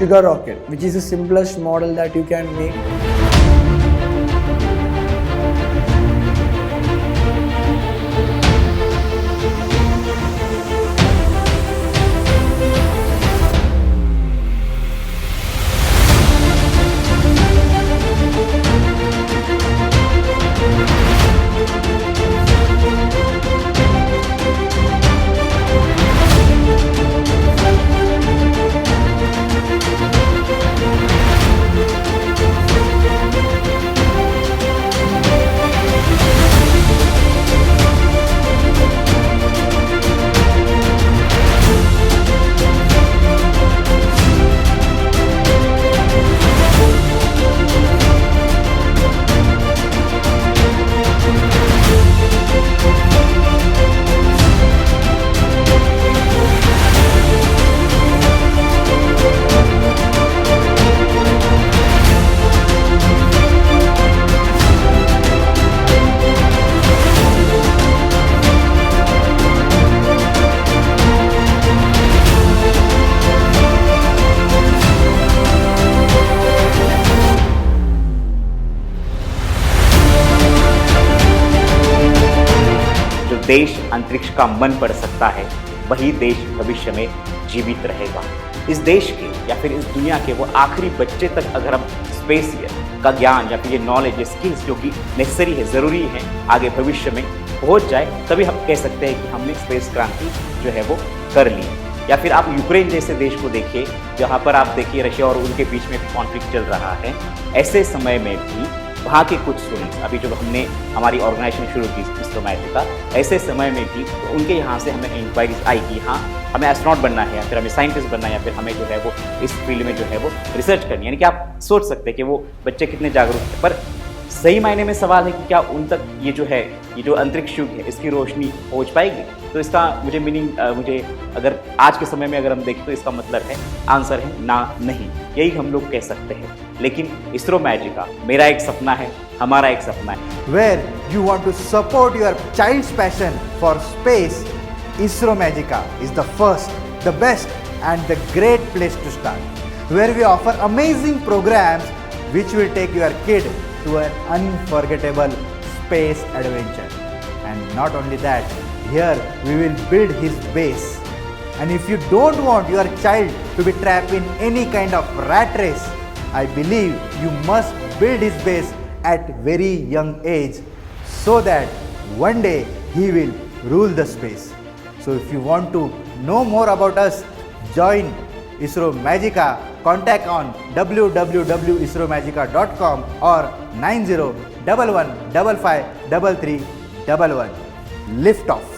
sugar rocket, which is the simplest model that you can make. देश अंतरिक्ष का मन पढ़ सकता है, वही देश भविष्य में जीवित रहेगा। इस देश के या फिर इस दुनिया के वो आखिरी बच्चे तक अगर हम स्पेस का ज्ञान या फिर ये नॉलेज, ये स्किल्स जो कि नेसेसरी है, ज़रूरी है, आगे भविष्य में पहुंच जाए, तभी हम कह सकते हैं कि हमने स्पेस क्रांति जो है वो कर ली। या फिर आप यूक्रेन जैसे देश को देखिए, जहाँ पर आप देखिए रशिया और उनके बीच में कॉन्फ्लिक्ट चल रहा है। ऐसे समय में भी वहाँ के कुछ स्टूडेंट्स, अभी जो हमने हमारी ऑर्गेनाइजेशन शुरू की इसरोमैजिका, ऐसे समय में भी तो उनके यहाँ से हमें इंक्वायरीज आई कि हाँ हमें एस्ट्रोनॉट बनना है, या फिर हमें साइंटिस्ट बनना है, या फिर हमें जो है वो इस फील्ड में जो है वो रिसर्च करनी है। यानी कि आप सोच सकते हैं कि वो बच्चे कितने जागरूक हैं। पर सही मायने में सवाल है कि क्या उन तक ये जो है, ये जो अंतरिक्ष युग है, इसकी रोशनी पहुँच पाएगी? तो इसका मुझे मुझे अगर आज के समय में अगर हम देखें तो इसका मतलब है, आंसर है ना, नहीं। यही हम लोग कह सकते हैं। लेकिन इसरोमैजिका मेरा एक सपना है, हमारा एक सपना है। Where you want to support your child's passion for space, Isromagica is the first, the best and the great place to start. Where we offer amazing programs which will take your kid to an unforgettable space adventure. And not only that, here we will build his base. And if you don't want your child to be trapped in any kind of rat race, I believe you must build his base at very young age so that one day he will rule the space. So if you want to know more about us, join Isromagica. Contact on www.isromagica.com or 9011553311. Lift off.